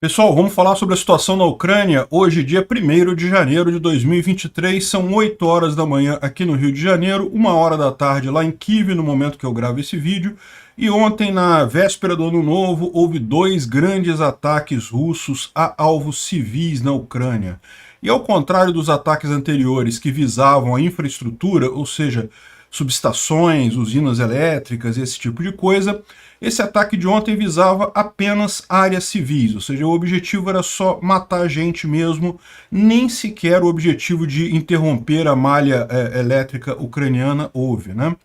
Pessoal, vamos falar sobre a situação na Ucrânia. Hoje, dia 1º de janeiro de 2023, são 8 horas da manhã aqui no Rio de Janeiro, 1 hora da tarde lá em Kiev, no momento que eu gravo esse vídeo. E ontem, na véspera do Ano Novo, houve 2 grandes ataques russos a alvos civis na Ucrânia. E ao contrário dos ataques anteriores que visavam a infraestrutura, ou seja, subestações, usinas elétricas, esse tipo de coisa, esse ataque de ontem visava apenas áreas civis, ou seja, o objetivo era só matar gente mesmo, nem sequer o objetivo de interromper a malha elétrica ucraniana houve, né?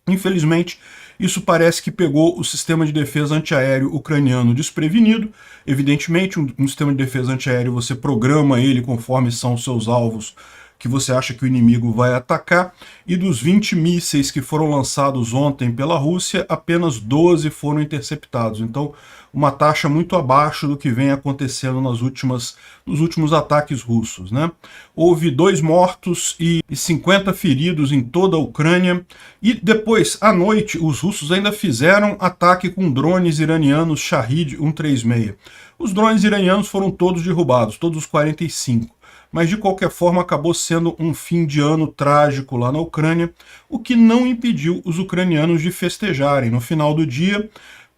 Infelizmente, isso parece que pegou o sistema de defesa antiaéreo ucraniano desprevenido. Evidentemente, um sistema de defesa antiaéreo você programa ele conforme são os seus alvos que você acha que o inimigo vai atacar, e dos 20 mísseis que foram lançados ontem pela Rússia, apenas 12 foram interceptados. Então, uma taxa muito abaixo do que vem acontecendo nos últimos ataques russos, né? Houve 2 mortos e 50 feridos em toda a Ucrânia, e depois, à noite, os russos ainda fizeram ataque com drones iranianos Shahed 136. Os drones iranianos foram todos derrubados, todos os 45. Mas de qualquer forma acabou sendo um fim de ano trágico lá na Ucrânia, o que não impediu os ucranianos de festejarem. No final do dia,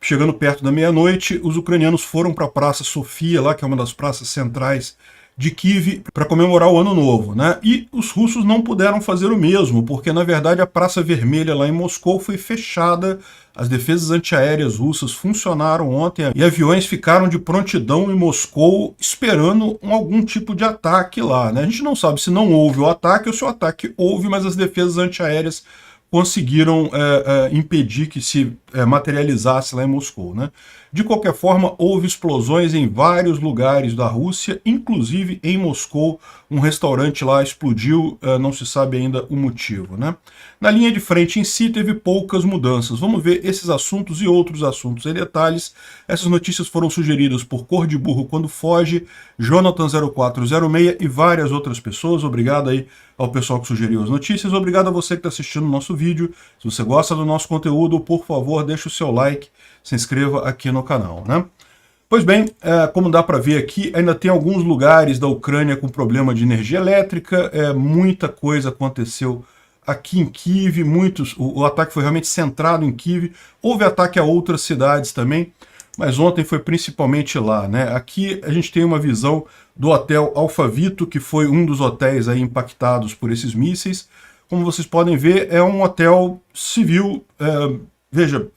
chegando perto da meia-noite, os ucranianos foram para a Praça Sofia, lá que é uma das praças centrais de Kiev, para comemorar o Ano Novo, né? E os russos não puderam fazer o mesmo, porque na verdade a Praça Vermelha lá em Moscou foi fechada, as defesas antiaéreas russas funcionaram ontem e aviões ficaram de prontidão em Moscou esperando algum tipo de ataque lá, né? A gente não sabe se não houve o ataque ou se o ataque houve, mas as defesas antiaéreas conseguiram impedir que se materializasse lá em Moscou, né? De qualquer forma, houve explosões em vários lugares da Rússia, inclusive em Moscou, um restaurante lá explodiu, não se sabe ainda o motivo, né? Na linha de frente em si teve poucas mudanças. Vamos ver esses assuntos e outros assuntos em detalhes. Essas notícias foram sugeridas por Cor de Burro Quando Foge, Jonathan0406 e várias outras pessoas. Obrigado aí ao pessoal que sugeriu as notícias. Obrigado a você que está assistindo o nosso vídeo. Se você gosta do nosso conteúdo, por favor, deixe o seu like, se inscreva aqui no canal, né? Pois bem, como dá para ver aqui, ainda tem alguns lugares da Ucrânia com problema de energia elétrica, muita coisa aconteceu aqui em Kiev, o ataque foi realmente centrado em Kiev, houve ataque a outras cidades também, mas ontem foi principalmente lá, né? Aqui a gente tem uma visão do hotel Alphavito, que foi um dos hotéis aí impactados por esses mísseis. Como vocês podem ver, é um hotel civil. Veja,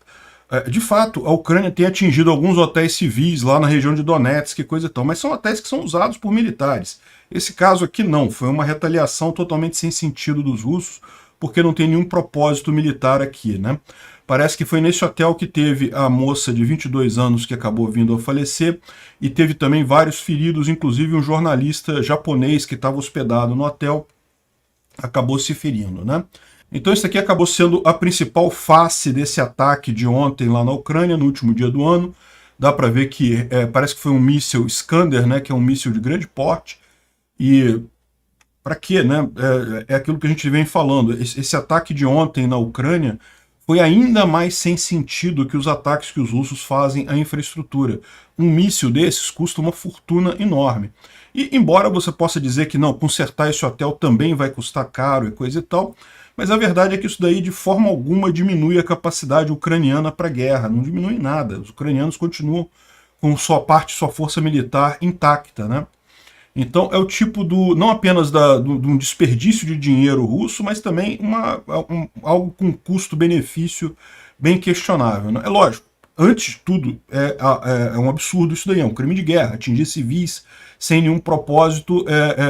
de fato, a Ucrânia tem atingido alguns hotéis civis lá na região de Donetsk e coisa e tal, mas são hotéis que são usados por militares. Esse caso aqui não, foi uma retaliação totalmente sem sentido dos russos, porque não tem nenhum propósito militar aqui, né? Parece que foi nesse hotel que teve a moça de 22 anos que acabou vindo a falecer, e teve também vários feridos, inclusive um jornalista japonês que estava hospedado no hotel, acabou se ferindo, né? Então isso aqui acabou sendo a principal face desse ataque de ontem lá na Ucrânia, no último dia do ano. Dá para ver que parece que foi um míssil Iskander, né, que é um míssil de grande porte. E para quê, né? É aquilo que a gente vem falando. Esse ataque de ontem na Ucrânia foi ainda mais sem sentido que os ataques que os russos fazem à infraestrutura. Um míssil desses custa uma fortuna enorme. E embora você possa dizer que não, consertar esse hotel também vai custar caro e coisa e tal, mas a verdade é que isso daí de forma alguma diminui a capacidade ucraniana para a guerra, não diminui nada. Os ucranianos continuam com sua força militar intacta, né? Então é o tipo não apenas de um desperdício de dinheiro russo, mas também algo com custo-benefício bem questionável, né? É lógico, antes de tudo, é um absurdo isso daí, é um crime de guerra. Atingir civis sem nenhum propósito,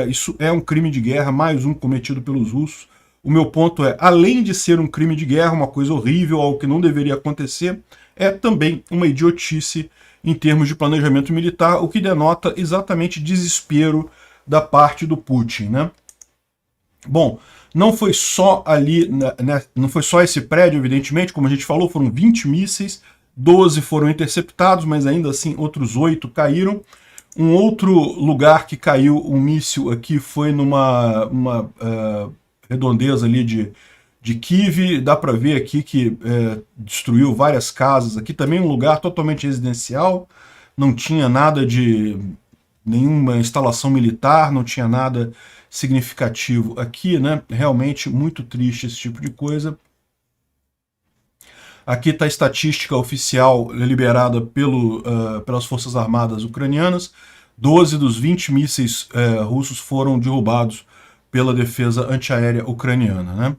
isso é um crime de guerra, mais um cometido pelos russos. O meu ponto é, além de ser um crime de guerra, uma coisa horrível, algo que não deveria acontecer, é também uma idiotice em termos de planejamento militar, o que denota exatamente desespero da parte do Putin, né? Bom, não foi só ali, não foi só esse prédio, evidentemente, como a gente falou, foram 20 mísseis, 12 foram interceptados, mas ainda assim outros 8 caíram. Um outro lugar que caiu um míssil aqui foi numa redondeza ali de Kiev. Dá para ver aqui que destruiu várias casas aqui, também um lugar totalmente residencial. não tinha nada de nenhuma instalação militar, não tinha nada significativo aqui, né? Realmente muito triste esse tipo de coisa. Aqui está a estatística oficial liberada pelas Forças Armadas ucranianas. 12 dos 20 mísseis russos foram derrubados pela defesa antiaérea ucraniana, né?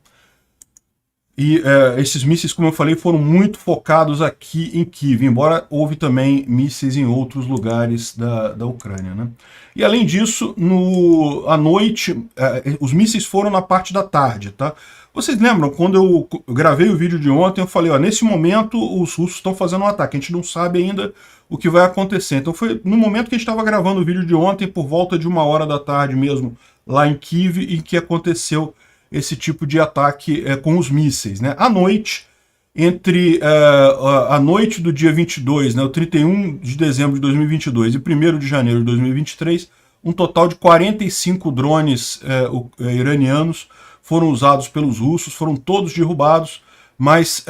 E esses mísseis, como eu falei, foram muito focados aqui em Kiev, embora houve também mísseis em outros lugares da Ucrânia, né? E além disso, à noite, os mísseis foram na parte da tarde, tá? Vocês lembram, quando eu gravei o vídeo de ontem, eu falei, ó, nesse momento os russos estão fazendo um ataque, a gente não sabe ainda o que vai acontecer. Então foi no momento que a gente estava gravando o vídeo de ontem, por volta de 1h da tarde mesmo, lá em Kiev, em que aconteceu esse tipo de ataque com os mísseis, né? À noite, entre a noite do dia 22, né, o 31 de dezembro de 2022 e 1º de janeiro de 2023, um total de 45 drones iranianos foram usados pelos russos, foram todos derrubados, mas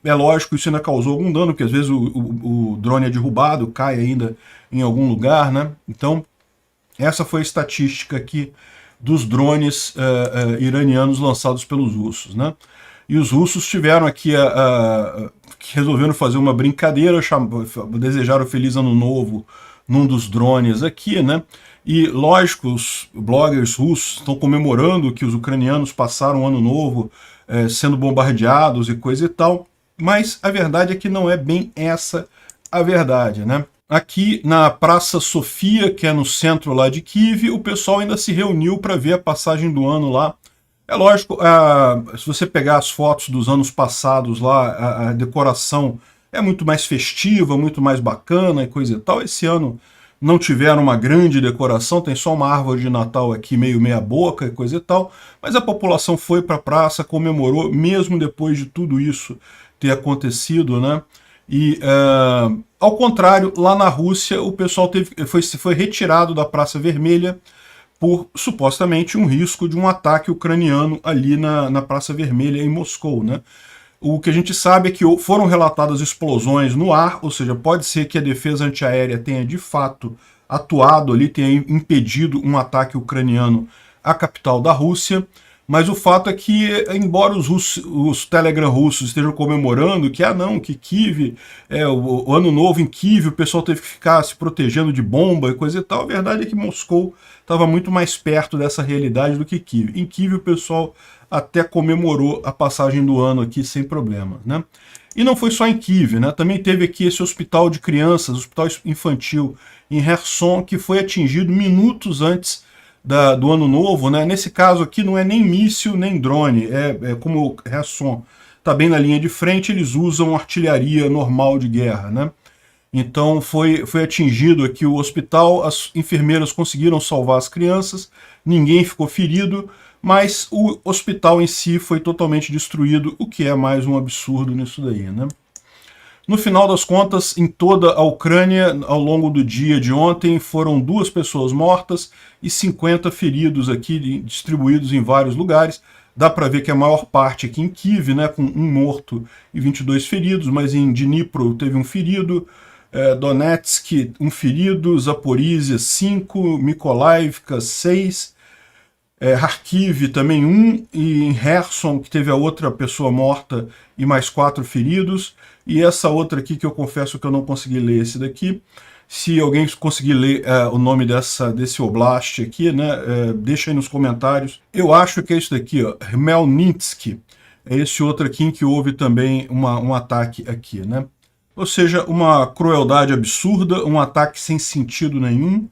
é lógico, isso ainda causou algum dano, porque às vezes o drone é derrubado, cai ainda em algum lugar, né? Então, essa foi a estatística aqui dos drones iranianos lançados pelos russos, né? E os russos tiveram aqui que resolveram fazer uma brincadeira, desejaram Feliz Ano Novo num dos drones aqui, né? E lógico, os bloggers russos estão comemorando que os ucranianos passaram o Ano Novo sendo bombardeados e coisa e tal, mas a verdade é que não é bem essa a verdade, né? Aqui na Praça Sofia, que é no centro lá de Kiev, o pessoal ainda se reuniu para ver a passagem do ano lá. É lógico, se você pegar as fotos dos anos passados lá, a decoração é muito mais festiva, muito mais bacana e coisa e tal. Esse ano não tiveram uma grande decoração, tem só uma árvore de Natal aqui meio meia boca e coisa e tal, mas a população foi para a praça, comemorou, mesmo depois de tudo isso ter acontecido, né? E, ao contrário, lá na Rússia, o pessoal foi retirado da Praça Vermelha por, supostamente, um risco de um ataque ucraniano ali na Praça Vermelha, em Moscou, né? O que a gente sabe é que foram relatadas explosões no ar, ou seja, pode ser que a defesa antiaérea tenha, de fato, atuado ali, tenha impedido um ataque ucraniano à capital da Rússia. Mas o fato é que, embora os Telegram russos estejam comemorando que, que Kiev, o Ano Novo em Kiev, o pessoal teve que ficar se protegendo de bomba e coisa e tal, a verdade é que Moscou estava muito mais perto dessa realidade do que Kiev. Em Kiev o pessoal até comemorou a passagem do ano aqui sem problema, né? E não foi só em Kiev, né? Também teve aqui esse hospital de crianças, hospital infantil em Kherson, que foi atingido minutos antes do Ano Novo, né? Nesse caso aqui não é nem míssil nem drone, como o Kherson está bem na linha de frente, eles usam artilharia normal de guerra, né? Então foi atingido aqui o hospital, as enfermeiras conseguiram salvar as crianças, ninguém ficou ferido, mas o hospital em si foi totalmente destruído, o que é mais um absurdo nisso daí, né? No final das contas, em toda a Ucrânia, ao longo do dia de ontem, foram 2 pessoas mortas e 50 feridos aqui, distribuídos em vários lugares. Dá para ver que a maior parte aqui em Kiev, né, com 1 morto e 22 feridos, mas em Dnipro teve um ferido, Donetsk 1 ferido, Zaporizhia 5, Mykolaiv 6, Kharkiv também 1, e em Kherson, que teve a outra pessoa morta e mais 4 feridos, e essa outra aqui que eu confesso que eu não consegui ler esse daqui. Se alguém conseguir ler o nome desse oblast aqui, né, deixa aí nos comentários. Eu acho que é isso daqui, ó, Khmelnytsk, é esse outro aqui em que houve também um ataque aqui, né? Ou seja, uma crueldade absurda, um ataque sem sentido nenhum.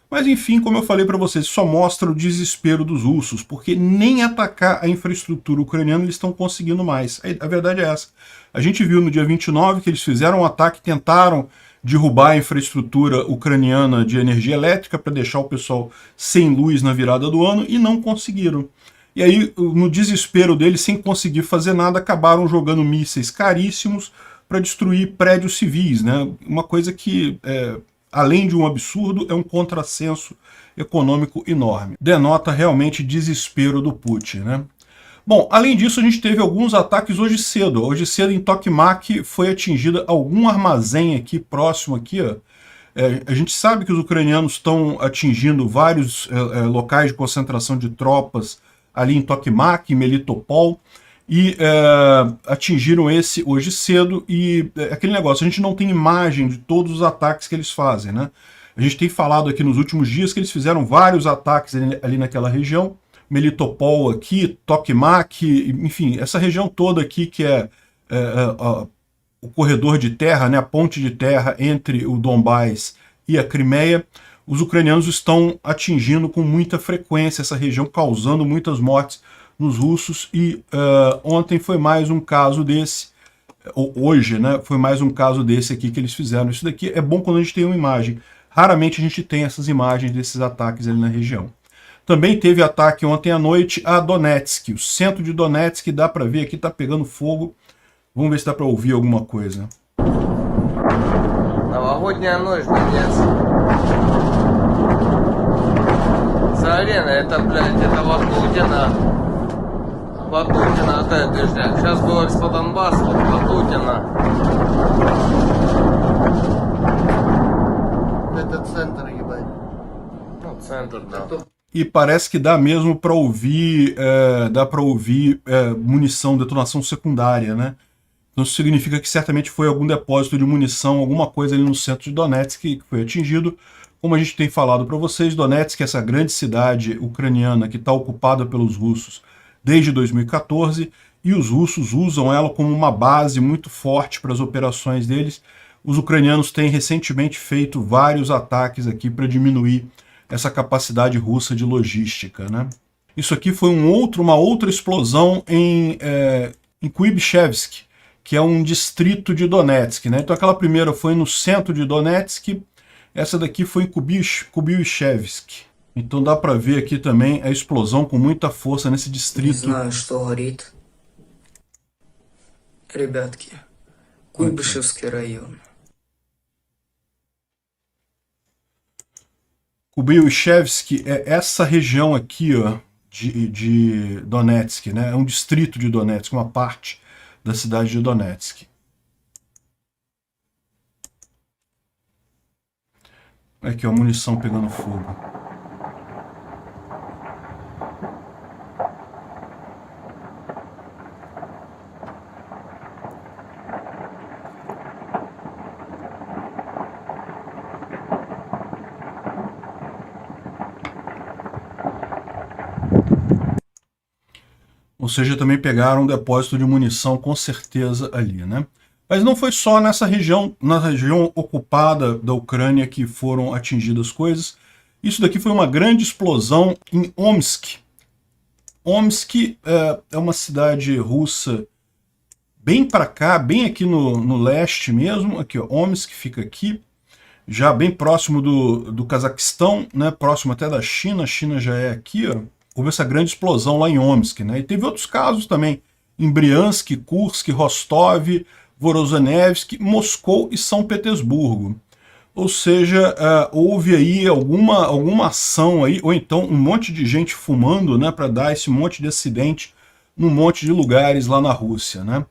Mas enfim, como eu falei para vocês, só mostra o desespero dos russos, porque nem atacar a infraestrutura ucraniana eles estão conseguindo mais. A verdade é essa. A gente viu no dia 29 que eles fizeram um ataque, tentaram derrubar a infraestrutura ucraniana de energia elétrica para deixar o pessoal sem luz na virada do ano e não conseguiram. E aí, no desespero deles, sem conseguir fazer nada, acabaram jogando mísseis caríssimos para destruir prédios civis, né? Uma coisa que além de um absurdo, é um contrassenso econômico enorme. Denota realmente desespero do Putin, né? Bom, além disso, a gente teve alguns ataques hoje cedo. Hoje cedo, em Tokmak, foi atingida algum armazém aqui, próximo aqui, ó, A gente sabe que os ucranianos estão atingindo vários locais de concentração de tropas ali em Tokmak, em Melitopol, e atingiram esse hoje cedo, e aquele negócio, a gente não tem imagem de todos os ataques que eles fazem, né? A gente tem falado aqui nos últimos dias que eles fizeram vários ataques ali naquela região, Melitopol aqui, Tokmak, enfim, essa região toda aqui que é o corredor de terra, né, a ponte de terra entre o Donbás e a Crimeia. Os ucranianos estão atingindo com muita frequência essa região, causando muitas mortes nos russos, e ontem foi mais um caso desse, ou hoje, né, foi mais um caso desse aqui que eles fizeram. Isso daqui é bom quando a gente tem uma imagem. Raramente a gente tem essas imagens desses ataques ali na região. Também teve ataque ontem à noite a Donetsk. O centro de Donetsk, dá para ver aqui, está pegando fogo. Vamos ver se dá para ouvir alguma coisa. Новогодняя ночь, Донецк. Зарена, это, блядь, это Ватутина. Ватутина, вот это, дождя. Сейчас был Экспо Донбасс, вот Ватутина. Это центр, ебать. Ну, центр, да. E parece que dá mesmo para ouvir, munição, detonação secundária, né? Então isso significa que certamente foi algum depósito de munição, alguma coisa ali no centro de Donetsk que foi atingido. Como a gente tem falado para vocês, Donetsk é essa grande cidade ucraniana que está ocupada pelos russos desde 2014, e os russos usam ela como uma base muito forte para as operações deles. Os ucranianos têm recentemente feito vários ataques aqui para diminuir essa capacidade russa de logística, né? Isso aqui foi uma outra explosão em Kuibishevsk, que é um distrito de Donetsk, né? Então aquela primeira foi no centro de Donetsk, essa daqui foi em Kuibishevsk. Então dá para ver aqui também a explosão com muita força nesse distrito. Не знаю, что горит. Ребятки, Куйбышевский район. Kuibishevsk é essa região aqui, ó, de Donetsk, né? É um distrito de Donetsk, uma parte da cidade de Donetsk. Aqui, ó, munição pegando fogo. Ou seja, também pegaram um depósito de munição com certeza ali, né? Mas não foi só nessa região, na região ocupada da Ucrânia, que foram atingidas coisas. Isso daqui foi uma grande explosão em Omsk. Omsk é uma cidade russa bem para cá, bem aqui no leste mesmo. Aqui, ó, Omsk fica aqui, já bem próximo do Cazaquistão, né? Próximo até da China. A China já é aqui, ó. Houve essa grande explosão lá em Omsk, né? E teve outros casos também, em Briansk, Kursk, Rostov, Vorozhenevsk, Moscou e São Petersburgo. Ou seja, houve aí alguma ação aí, ou então um monte de gente fumando, né, para dar esse monte de acidente num monte de lugares lá na Rússia, né?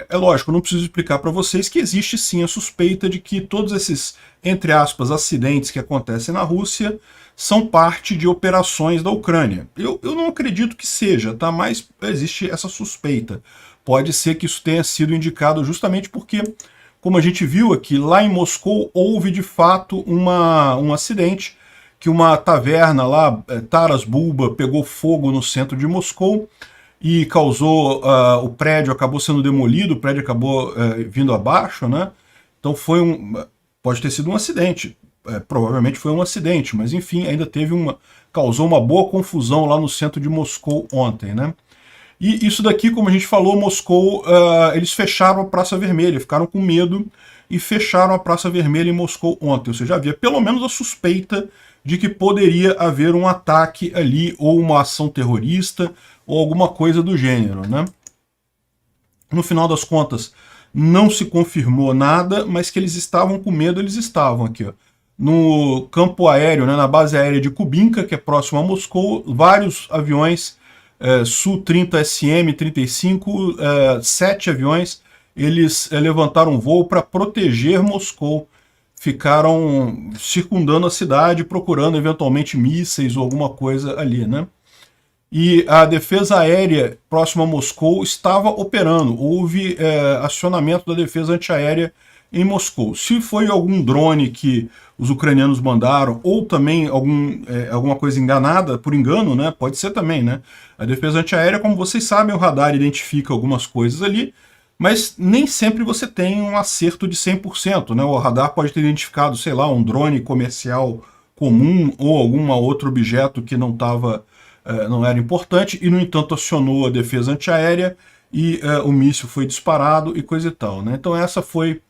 É lógico, eu não preciso explicar para vocês que existe sim a suspeita de que todos esses, entre aspas, acidentes que acontecem na Rússia são parte de operações da Ucrânia. Eu não acredito que seja, tá? Mas existe essa suspeita. Pode ser que isso tenha sido indicado justamente porque, como a gente viu aqui, lá em Moscou houve de fato um acidente, que uma taverna lá, Taras Bulba, pegou fogo no centro de Moscou e causou, o prédio acabou sendo demolido, o prédio acabou vindo abaixo, né? Então pode ter sido um acidente. Provavelmente foi um acidente, mas enfim, ainda causou uma boa confusão lá no centro de Moscou ontem, né? E isso daqui, como a gente falou, Moscou, eles fecharam a Praça Vermelha, ficaram com medo e fecharam a Praça Vermelha em Moscou ontem. Ou seja, havia pelo menos a suspeita de que poderia haver um ataque ali, ou uma ação terrorista, ou alguma coisa do gênero, né? No final das contas, não se confirmou nada, mas que eles estavam com medo, eles estavam aqui, ó. No campo aéreo, né, na base aérea de Kubinka, que é próximo a Moscou, vários aviões Su-30 SM-35, 7 aviões, eles levantaram voo para proteger Moscou, ficaram circundando a cidade, procurando eventualmente mísseis ou alguma coisa ali, né? E a defesa aérea próxima a Moscou estava operando. Houve acionamento da defesa antiaérea em Moscou. Se foi algum drone que os ucranianos mandaram, ou também alguma coisa enganada, por engano, né? Pode ser também, né? A defesa antiaérea, como vocês sabem, o radar identifica algumas coisas ali, mas nem sempre você tem um acerto de 100%, né? O radar pode ter identificado, sei lá, um drone comercial comum ou algum outro objeto que não era importante, e no entanto acionou a defesa antiaérea e o míssil foi disparado e coisa e tal, né? Então essa foi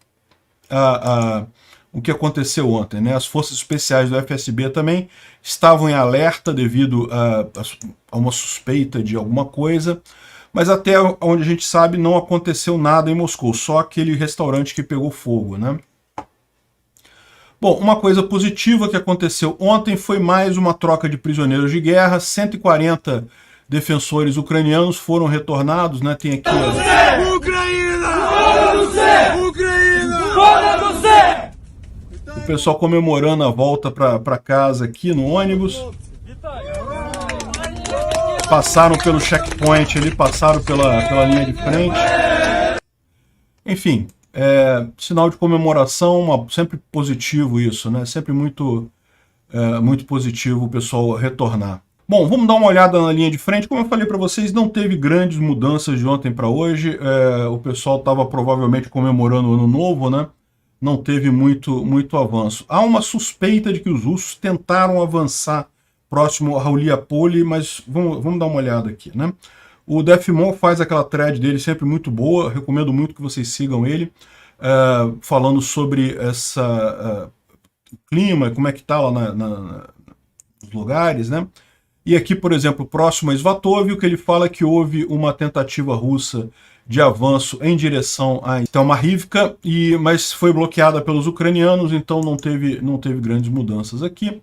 o que aconteceu ontem, né? As forças especiais do FSB também estavam em alerta devido a uma suspeita de alguma coisa, mas até onde a gente sabe não aconteceu nada em Moscou, só aquele restaurante que pegou fogo, né? Bom, uma coisa positiva que aconteceu ontem foi mais uma troca de prisioneiros de guerra. 140 defensores ucranianos foram retornados, né? Tem aqui... o pessoal comemorando a volta para casa aqui no ônibus. Passaram pelo checkpoint ali, passaram pela linha de frente. Enfim... sinal de comemoração, sempre positivo isso, né? Sempre muito positivo o pessoal retornar. Bom, vamos dar uma olhada na linha de frente. Como eu falei para vocês, não teve grandes mudanças de ontem para hoje. O pessoal estava provavelmente comemorando o Ano Novo, né? Não teve muito avanço. Há uma suspeita de que os russos tentaram avançar próximo a Mariupol, mas vamos dar uma olhada aqui, né? O Defmon faz aquela thread dele sempre muito boa, recomendo muito que vocês sigam ele, falando sobre o clima, como é que está lá nos lugares, né? E aqui, por exemplo, próximo a Svatov, o que ele fala é que houve uma tentativa russa de avanço em direção a Stelmarivka, mas foi bloqueada pelos ucranianos, então não teve grandes mudanças aqui.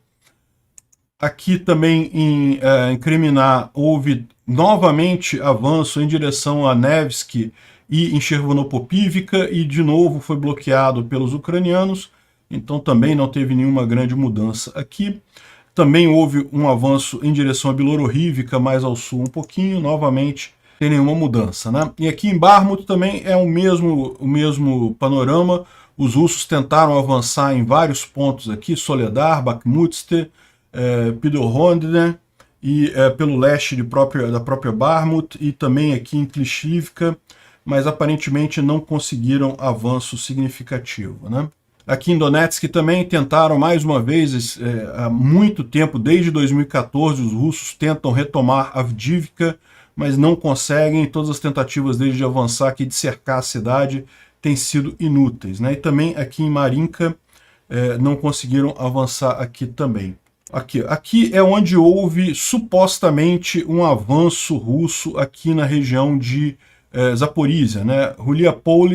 Aqui também em Kriminá houve novamente avanço em direção a Nevsky e em Chervonopopivka, e de novo foi bloqueado pelos ucranianos, então também não teve nenhuma grande mudança aqui. Também houve um avanço em direção a Bilororivka, mais ao sul um pouquinho, novamente sem nenhuma mudança, né? E aqui em Bakhmut também é o mesmo panorama. Os russos tentaram avançar em vários pontos aqui, Soledar, Bakhmutste, Pidorodne, e pelo leste da própria Bakhmut, e também aqui em Klishivka, mas aparentemente não conseguiram avanço significativo, né? Aqui em Donetsk também tentaram mais uma vez, há muito tempo, desde 2014, os russos tentam retomar Avdiivka, mas não conseguem. Todas as tentativas deles de avançar aqui, de cercar a cidade, têm sido inúteis, né? E também aqui em Marinka não conseguiram avançar aqui também. Aqui é onde houve supostamente um avanço russo aqui na região de Zaporizhia, né? Mariupol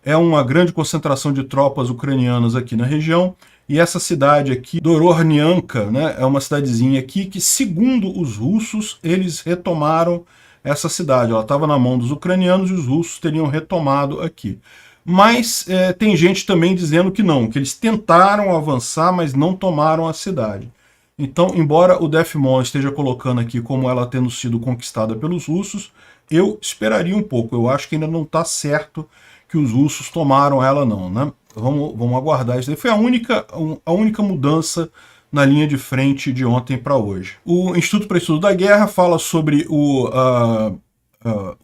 é uma grande concentração de tropas ucranianas aqui na região, e essa cidade aqui, Dorornyanka, né, é uma cidadezinha aqui que, segundo os russos, eles retomaram essa cidade. Ela estava na mão dos ucranianos e os russos teriam retomado aqui. Mas tem gente também dizendo que não, que eles tentaram avançar, mas não tomaram a cidade. Então, embora o Defmon esteja colocando aqui como ela tendo sido conquistada pelos russos, eu esperaria um pouco. Eu acho que ainda não está certo que os russos tomaram ela não, né? Vamos aguardar isso. Foi a única mudança na linha de frente de ontem para hoje. O Instituto para Estudo da Guerra fala sobre o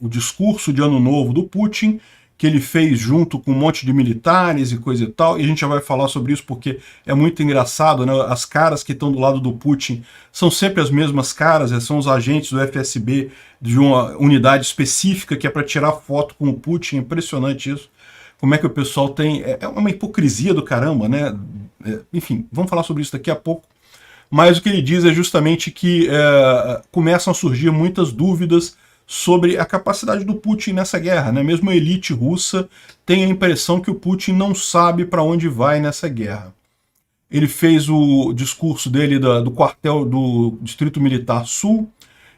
discurso de Ano Novo do Putin, que ele fez junto com um monte de militares e coisa e tal, e a gente já vai falar sobre isso porque é muito engraçado, né? As caras que estão do lado do Putin são sempre as mesmas caras, são os agentes do FSB de uma unidade específica que é para tirar foto com o Putin. É impressionante isso. Como é que o pessoal tem... É uma hipocrisia do caramba, né? Enfim, vamos falar sobre isso daqui a pouco. Mas o que ele diz é justamente que começam a surgir muitas dúvidas sobre a capacidade do Putin nessa guerra, né? Mesmo a elite russa tem a impressão que o Putin não sabe para onde vai nessa guerra. Ele fez o discurso dele do quartel do Distrito Militar Sul,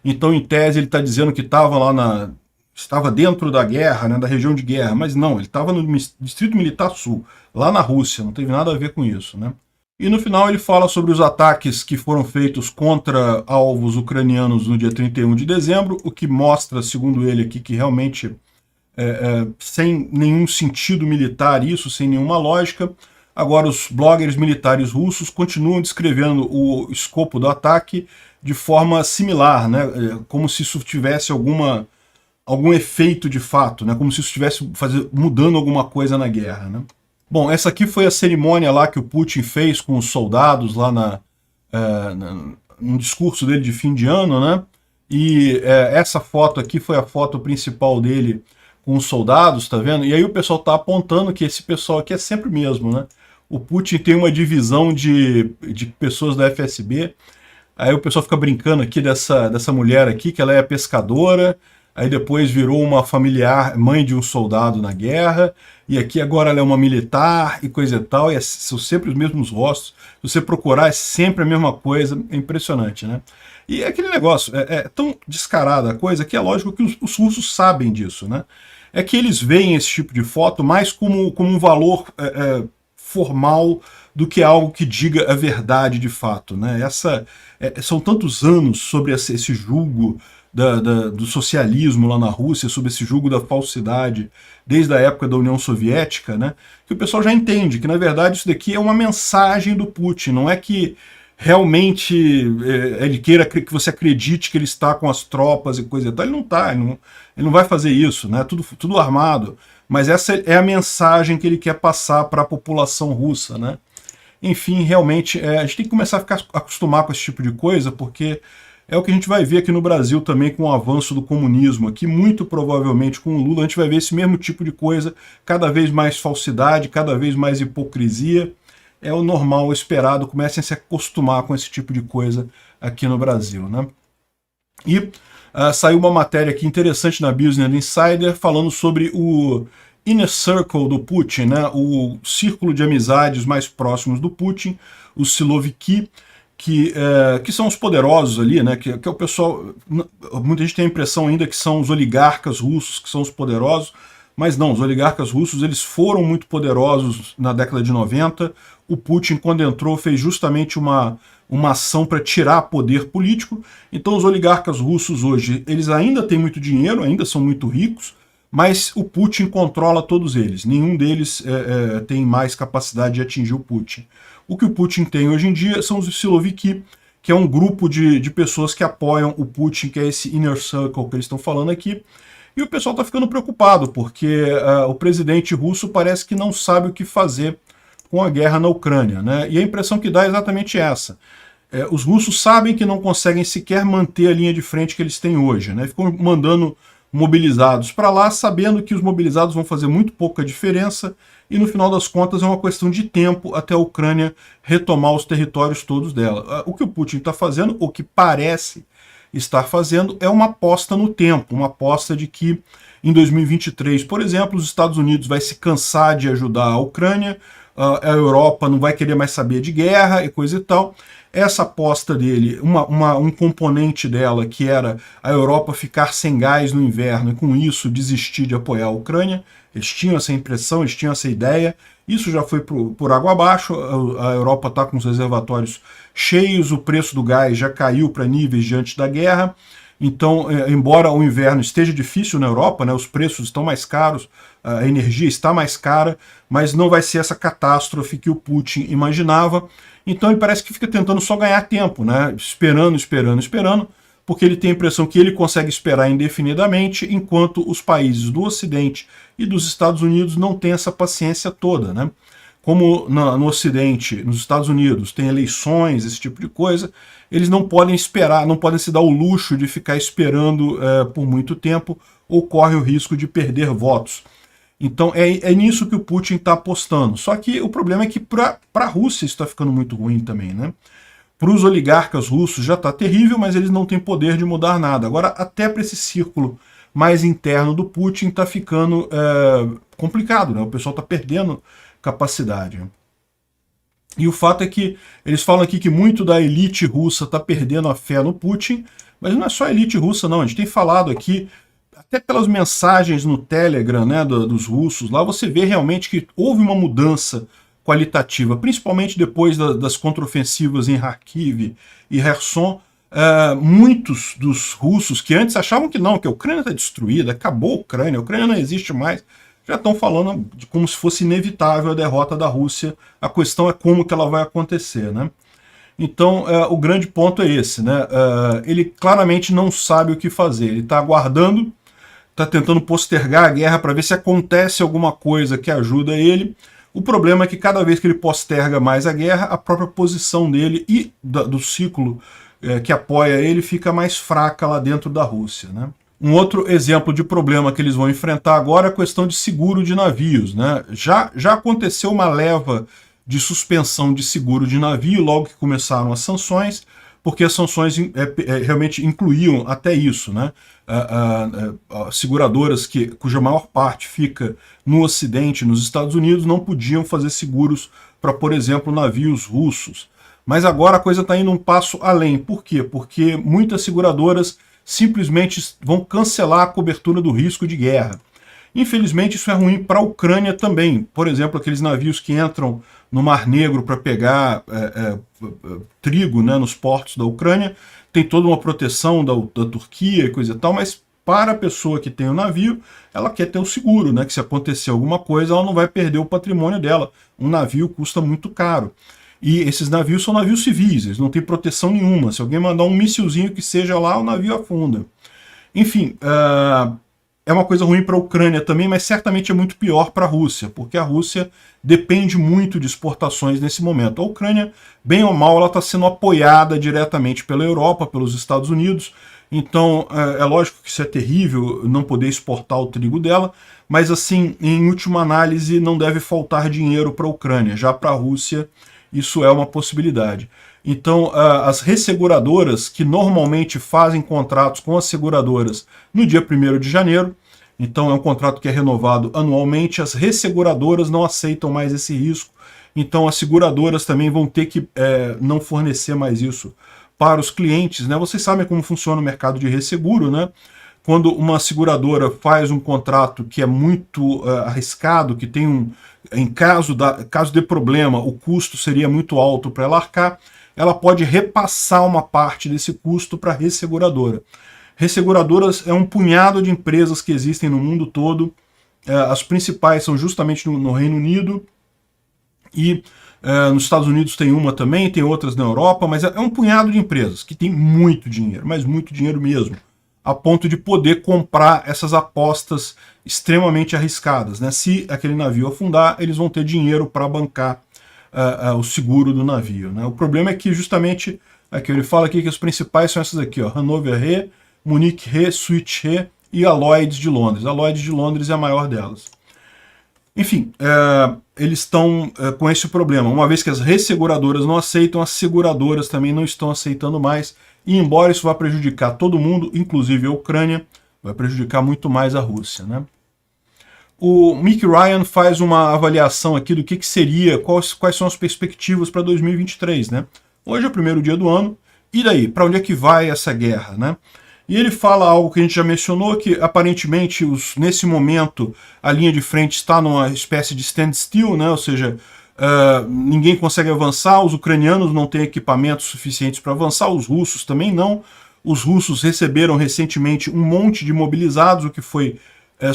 então em tese ele está dizendo que estava lá estava dentro da guerra, né, da região de guerra, mas não, ele estava no Distrito Militar Sul, lá na Rússia, não teve nada a ver com isso, né? E no final ele fala sobre os ataques que foram feitos contra alvos ucranianos no dia 31 de dezembro, o que mostra, segundo ele aqui, que realmente sem nenhum sentido militar isso, sem nenhuma lógica. Agora os bloggers militares russos continuam descrevendo o escopo do ataque de forma similar, né? Como se isso tivesse algum efeito de fato, né? Como se isso estivesse mudando alguma coisa na guerra, né? Bom, essa aqui foi a cerimônia lá que o Putin fez com os soldados lá no discurso dele de fim de ano, né? E essa foto aqui foi a foto principal dele com os soldados, tá vendo? E aí o pessoal tá apontando que esse pessoal aqui é sempre o mesmo, né? O Putin tem uma divisão de pessoas da FSB, aí o pessoal fica brincando aqui dessa mulher aqui, que ela é pescadora, aí depois virou uma familiar, mãe de um soldado na guerra, e aqui agora ela é uma militar e coisa e tal, e são sempre os mesmos rostos. Se você procurar, é sempre a mesma coisa, é impressionante, né? E aquele negócio, é tão descarada a coisa que é lógico que os russos sabem disso, né? É que eles veem esse tipo de foto mais como um valor formal do que algo que diga a verdade de fato, né? São tantos anos sobre esse julgo do socialismo lá na Rússia, sobre esse julgo da falsidade, desde a época da União Soviética, né? Que o pessoal já entende que, na verdade, isso daqui é uma mensagem do Putin, não é que realmente ele queira que você acredite que ele está com as tropas e coisa e tal. Ele não está, ele não vai fazer isso, né? Tudo armado. Mas essa é a mensagem que ele quer passar para a população russa, né? Enfim, realmente, a gente tem que começar a acostumar com esse tipo de coisa, porque é o que a gente vai ver aqui no Brasil também com o avanço do comunismo. Aqui, muito provavelmente, com o Lula, a gente vai ver esse mesmo tipo de coisa, cada vez mais falsidade, cada vez mais hipocrisia. É o normal, o esperado, comecem a se acostumar com esse tipo de coisa aqui no Brasil, né? E saiu uma matéria aqui interessante na Business Insider falando sobre o Inner Circle do Putin, né? O círculo de amizades mais próximos do Putin, os Siloviki, que são os poderosos ali, né? Que é o pessoal... Muita gente tem a impressão ainda que são os oligarcas russos que são os poderosos, mas não, os oligarcas russos eles foram muito poderosos na década de 90. O Putin, quando entrou, fez justamente uma ação para tirar poder político. Então os oligarcas russos hoje, eles ainda têm muito dinheiro, ainda são muito ricos, mas o Putin controla todos eles. Nenhum deles tem mais capacidade de atingir o Putin. O que o Putin tem hoje em dia são os Siloviki, que é um grupo de pessoas que apoiam o Putin, que é esse Inner Circle que eles estão falando aqui. E o pessoal está ficando preocupado, porque o presidente russo parece que não sabe o que fazer com a guerra na Ucrânia, né? E a impressão que dá é exatamente essa. Os russos sabem que não conseguem sequer manter a linha de frente que eles têm hoje, né? Ficam mandando mobilizados para lá, sabendo que os mobilizados vão fazer muito pouca diferença, e no final das contas é uma questão de tempo até a Ucrânia retomar os territórios todos dela. O que o Putin está fazendo, o que parece estar fazendo, é uma aposta no tempo, uma aposta de que em 2023, por exemplo, os Estados Unidos vai se cansar de ajudar a Ucrânia, a Europa não vai querer mais saber de guerra e coisa e tal. Essa aposta dele, um componente dela, que era a Europa ficar sem gás no inverno e com isso desistir de apoiar a Ucrânia, eles tinham essa impressão, eles tinham essa ideia, isso já foi por água abaixo, a Europa está com os reservatórios cheios, o preço do gás já caiu para níveis de antes da guerra. Então, embora o inverno esteja difícil na Europa, né, os preços estão mais caros, a energia está mais cara, mas não vai ser essa catástrofe que o Putin imaginava. Então ele parece que fica tentando só ganhar tempo, né, esperando, porque ele tem a impressão que ele consegue esperar indefinidamente, enquanto os países do Ocidente e dos Estados Unidos não têm essa paciência toda, né? Como no Ocidente, nos Estados Unidos, tem eleições, esse tipo de coisa, eles não podem esperar, não podem se dar o luxo de ficar esperando por muito tempo, ou corre o risco de perder votos. Então é nisso que o Putin está apostando. Só que o problema é que para a Rússia isso está ficando muito ruim também, né? Para os oligarcas russos já está terrível, mas eles não têm poder de mudar nada. Agora, até para esse círculo mais interno do Putin está ficando complicado, né? O pessoal está perdendo capacidade. E o fato é que eles falam aqui que muito da elite russa está perdendo a fé no Putin, mas não é só a elite russa não, a gente tem falado aqui até pelas mensagens no Telegram, né, dos russos, lá você vê realmente que houve uma mudança qualitativa, principalmente depois das contraofensivas em Kharkiv e Kherson. Muitos dos russos que antes achavam que não, que a Ucrânia está destruída, acabou a Ucrânia não existe mais, já estão falando de como se fosse inevitável a derrota da Rússia. A questão é como que ela vai acontecer, né? Então, o grande ponto é esse, né? Ele claramente não sabe o que fazer, ele está aguardando, está tentando postergar a guerra para ver se acontece alguma coisa que ajuda ele. O problema é que cada vez que ele posterga mais a guerra, a própria posição dele e do ciclo que apoia ele fica mais fraca lá dentro da Rússia, né? Um outro exemplo de problema que eles vão enfrentar agora é a questão de seguro de navios, né? Já aconteceu uma leva de suspensão de seguro de navio logo que começaram as sanções, porque as sanções realmente incluíam até isso, né? Seguradoras cuja maior parte fica no Ocidente, nos Estados Unidos, não podiam fazer seguros para, por exemplo, navios russos. Mas agora a coisa está indo um passo além. Por quê? Porque muitas seguradoras simplesmente vão cancelar a cobertura do risco de guerra. Infelizmente isso é ruim para a Ucrânia também. Por exemplo, aqueles navios que entram no Mar Negro para pegar trigo, né, nos portos da Ucrânia, tem toda uma proteção da Turquia e coisa e tal, mas para a pessoa que tem o navio, ela quer ter o seguro, né, que se acontecer alguma coisa, ela não vai perder o patrimônio dela. Um navio custa muito caro. E esses navios são navios civis, eles não têm proteção nenhuma. Se alguém mandar um missilzinho que seja lá, o navio afunda. Enfim, é uma coisa ruim para a Ucrânia também, mas certamente é muito pior para a Rússia, porque a Rússia depende muito de exportações nesse momento. A Ucrânia, bem ou mal, ela está sendo apoiada diretamente pela Europa, pelos Estados Unidos, então é lógico que isso é terrível, não poder exportar o trigo dela, mas assim, em última análise, não deve faltar dinheiro para a Ucrânia. Já para a Rússia, isso é uma possibilidade. Então, as resseguradoras, que normalmente fazem contratos com as seguradoras no dia 1º de janeiro, então é um contrato que é renovado anualmente, as resseguradoras não aceitam mais esse risco, então as seguradoras também vão ter que não fornecer mais isso para os clientes, né? Vocês sabem como funciona o mercado de resseguro, né? Quando uma seguradora faz um contrato que é muito arriscado, que tem caso de problema, o custo seria muito alto para ela arcar, ela pode repassar uma parte desse custo para a resseguradora. Resseguradoras é um punhado de empresas que existem no mundo todo, as principais são justamente no Reino Unido, e nos Estados Unidos tem uma também, tem outras na Europa, mas é um punhado de empresas que tem muito dinheiro, mas muito dinheiro mesmo, a ponto de poder comprar essas apostas extremamente arriscadas, né? Se aquele navio afundar, eles vão ter dinheiro para bancar o seguro do navio, né? O problema é que justamente, aqui ele fala aqui que as principais são essas aqui, ó, Hannover Re, Munich Re, Swiss Re e a Lloyd's de Londres. A Lloyd's de Londres é a maior delas. Enfim, eles estão com esse problema. Uma vez que as resseguradoras não aceitam, as seguradoras também não estão aceitando mais, e embora isso vá prejudicar todo mundo, inclusive a Ucrânia, vai prejudicar muito mais a Rússia, né? O Mick Ryan faz uma avaliação aqui do que seria, quais são as perspectivas para 2023, né? Hoje é o primeiro dia do ano, e daí? Para onde é que vai essa guerra, né? E ele fala algo que a gente já mencionou, que aparentemente nesse momento a linha de frente está numa espécie de standstill, né? Ou seja, ninguém consegue avançar, os ucranianos não têm equipamentos suficientes para avançar, os russos também não. Os russos receberam recentemente um monte de mobilizados, o que foi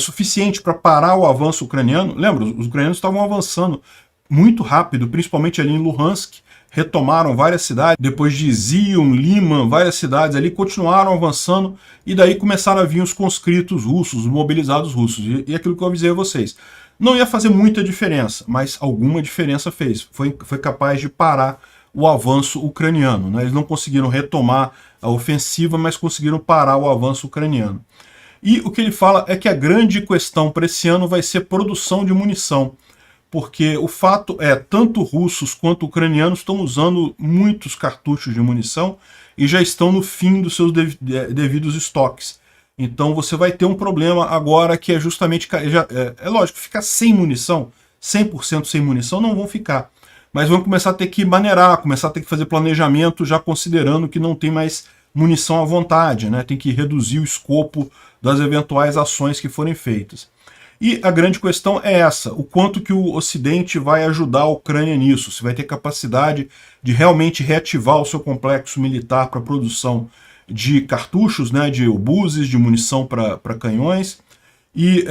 suficiente para parar o avanço ucraniano. Lembra, os ucranianos estavam avançando muito rápido, principalmente ali em Luhansk, retomaram várias cidades, depois de Zion, Liman, várias cidades ali, continuaram avançando, e daí começaram a vir os conscritos russos, os mobilizados russos, e aquilo que eu avisei a vocês. Não ia fazer muita diferença, mas alguma diferença fez. Foi capaz de parar o avanço ucraniano, né? Eles não conseguiram retomar a ofensiva, mas conseguiram parar o avanço ucraniano. E o que ele fala é que a grande questão para esse ano vai ser produção de munição, porque o fato é, tanto russos quanto ucranianos estão usando muitos cartuchos de munição e já estão no fim dos seus devidos estoques. Então você vai ter um problema agora que é justamente, é lógico, ficar sem munição, 100% sem munição não vão ficar, mas vão começar a ter que maneirar, começar a ter que fazer planejamento já considerando que não tem mais munição à vontade, né? Tem que reduzir o escopo das eventuais ações que forem feitas. E a grande questão é essa, o quanto que o Ocidente vai ajudar a Ucrânia nisso, se vai ter capacidade de realmente reativar o seu complexo militar para a produção de cartuchos, né, de obuses, de munição para canhões. E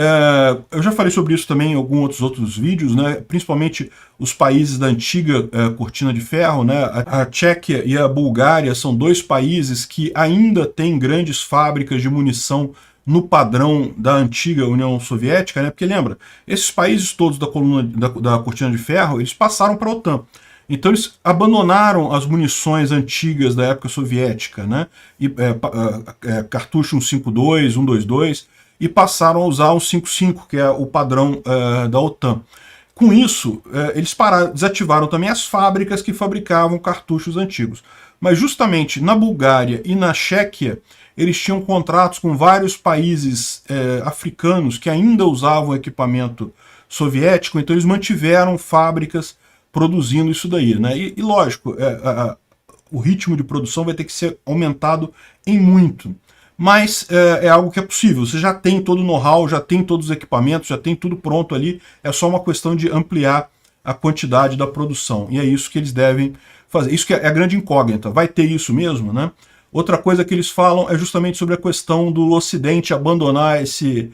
eu já falei sobre isso também em alguns outros vídeos, né, principalmente os países da antiga cortina de ferro, né, a Tchequia e a Bulgária são dois países que ainda têm grandes fábricas de munição no padrão da antiga União Soviética, né, porque lembra, esses países todos da coluna da cortina de ferro, eles passaram para a OTAN. Então eles abandonaram as munições antigas da época soviética, né, e, cartucho 152, 122, e passaram a usar o 55, que é o padrão da OTAN. Com isso, eles desativaram também as fábricas que fabricavam cartuchos antigos. Mas justamente na Bulgária e na Tchequia, eles tinham contratos com vários países africanos que ainda usavam equipamento soviético, então eles mantiveram fábricas produzindo isso daí, né? E lógico, o ritmo de produção vai ter que ser aumentado em muito. Mas é algo que é possível, você já tem todo o know-how, já tem todos os equipamentos, já tem tudo pronto ali, é só uma questão de ampliar a quantidade da produção, e é isso que eles devem fazer. Isso que é a grande incógnita, vai ter isso mesmo, né? Outra coisa que eles falam é justamente sobre a questão do Ocidente abandonar esse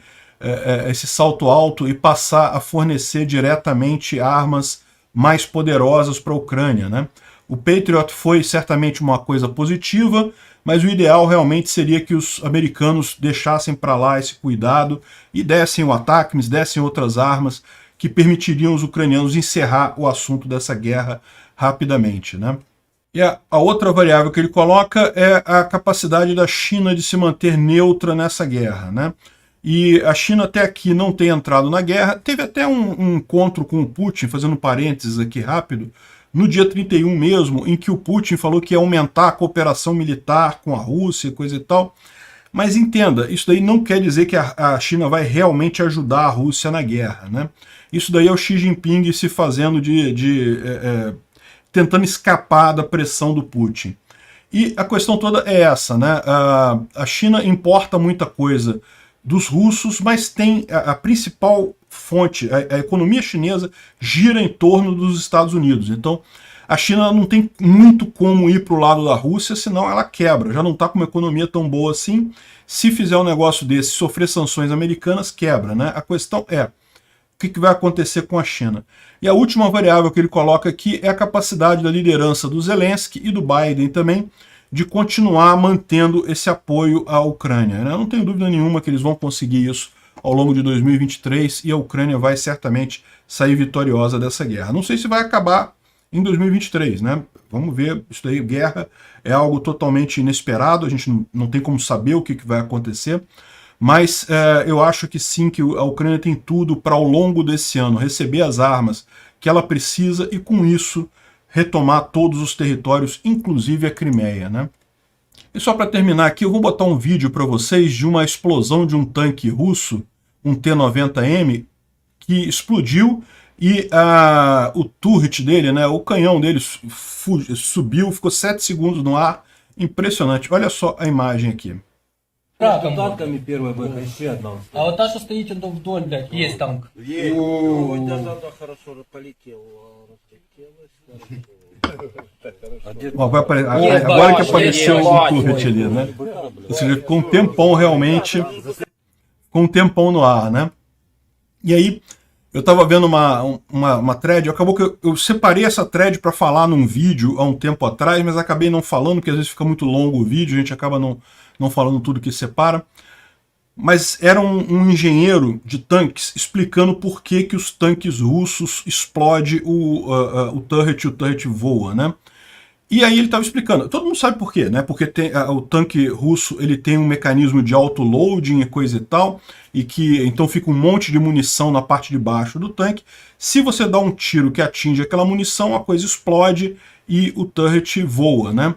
salto alto e passar a fornecer diretamente armas mais poderosas para a Ucrânia, né? O Patriot foi certamente uma coisa positiva, mas o ideal realmente seria que os americanos deixassem para lá esse cuidado e dessem o ATACMS, dessem outras armas que permitiriam os ucranianos encerrar o assunto dessa guerra rapidamente, né? E a outra variável que ele coloca é a capacidade da China de se manter neutra nessa guerra, né? E a China até aqui não tem entrado na guerra, teve até um encontro com o Putin, fazendo parênteses aqui rápido, no dia 31 mesmo, em que o Putin falou que ia aumentar a cooperação militar com a Rússia, coisa e tal. Mas entenda, isso daí não quer dizer que a China vai realmente ajudar a Rússia na guerra, né? Isso daí é o Xi Jinping se fazendo tentando escapar da pressão do Putin. E a questão toda é essa, né? A China importa muita coisa dos russos, mas tem a principal fonte, a economia chinesa gira em torno dos Estados Unidos. Então, a China não tem muito como ir para o lado da Rússia, senão ela quebra. Já não está com uma economia tão boa assim. Se fizer um negócio desse, sofrer sanções americanas, quebra, né? A questão é, o que vai acontecer com a China? E a última variável que ele coloca aqui é a capacidade da liderança do Zelensky e do Biden também de continuar mantendo esse apoio à Ucrânia, né? Eu não tenho dúvida nenhuma que eles vão conseguir isso ao longo de 2023 e a Ucrânia vai certamente sair vitoriosa dessa guerra. Não sei se vai acabar em 2023, né? Vamos ver, isso daí, guerra é algo totalmente inesperado, a gente não tem como saber o que vai acontecer, mas eu acho que sim, que a Ucrânia tem tudo para ao longo desse ano receber as armas que ela precisa e com isso retomar todos os territórios, inclusive a Crimeia, né? E só para terminar aqui, eu vou botar um vídeo para vocês de uma explosão de um tanque russo, um T-90M, que explodiu e o turret dele, né, o canhão dele subiu, ficou 7 segundos no ar. Impressionante. Olha só a imagem aqui. Танками первая бэха, еще одна. А вот та, что стоит вдоль, блядь, есть танк. Ой, да, хорошо полетел. Ó, agora que apareceu o turret ali, né? Ou seja, com um tempão realmente, com um tempão no ar, né? E aí, eu estava vendo uma thread, acabou que eu separei essa thread para falar num vídeo há um tempo atrás, mas acabei não falando, porque às vezes fica muito longo o vídeo, a gente acaba não falando tudo que separa. Mas era um engenheiro de tanques explicando por que os tanques russos explodem o turret voa, né? E aí ele estava explicando, todo mundo sabe por quê, né? Porque o tanque russo ele tem um mecanismo de auto-loading e coisa e tal, e que então fica um monte de munição na parte de baixo do tanque. Se você dá um tiro que atinge aquela munição, a coisa explode e o turret voa, né?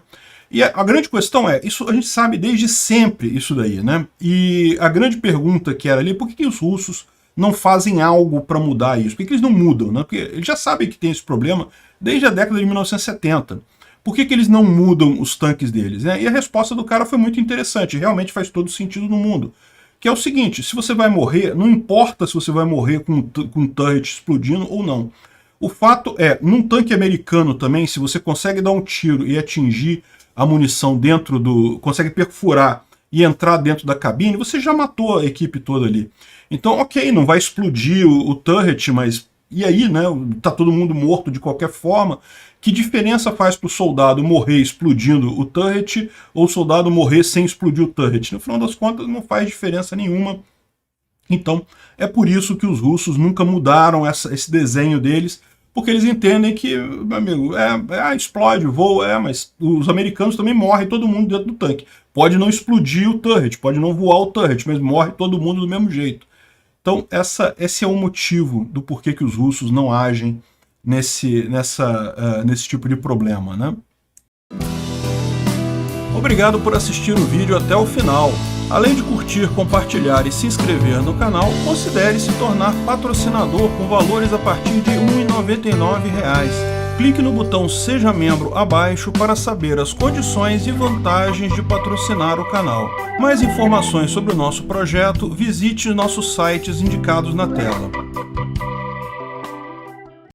E a grande questão é, isso a gente sabe desde sempre isso daí, né? E a grande pergunta que era ali, por que os russos não fazem algo para mudar isso? Por que eles não mudam, né? Porque eles já sabem que tem esse problema desde a década de 1970. Por que eles não mudam os tanques deles? Né? E a resposta do cara foi muito interessante, realmente faz todo sentido no mundo. Que é o seguinte, se você vai morrer, não importa se você vai morrer com um turret explodindo ou não. O fato é, num tanque americano também, se você consegue dar um tiro e atingir a munição dentro do... consegue perfurar e entrar dentro da cabine, você já matou a equipe toda ali. Então, ok, não vai explodir o turret, mas e aí, né? Tá todo mundo morto de qualquer forma. Que diferença faz para o soldado morrer explodindo o turret ou o soldado morrer sem explodir o turret? No final das contas, não faz diferença nenhuma. Então, é por isso que os russos nunca mudaram esse desenho deles, porque eles entendem que, meu amigo, explode, voa, mas os americanos também morrem todo mundo dentro do tanque. Pode não explodir o turret, pode não voar o turret, mas morre todo mundo do mesmo jeito. Então, esse é o motivo do porquê que os russos não agem nesse tipo de problema, né? Obrigado por assistir o vídeo até o final. Além de curtir, compartilhar e se inscrever no canal, considere se tornar patrocinador com valores a partir de R$ 1,99. Clique no botão Seja Membro abaixo para saber as condições e vantagens de patrocinar o canal. Mais informações sobre o nosso projeto, visite nossos sites indicados na tela.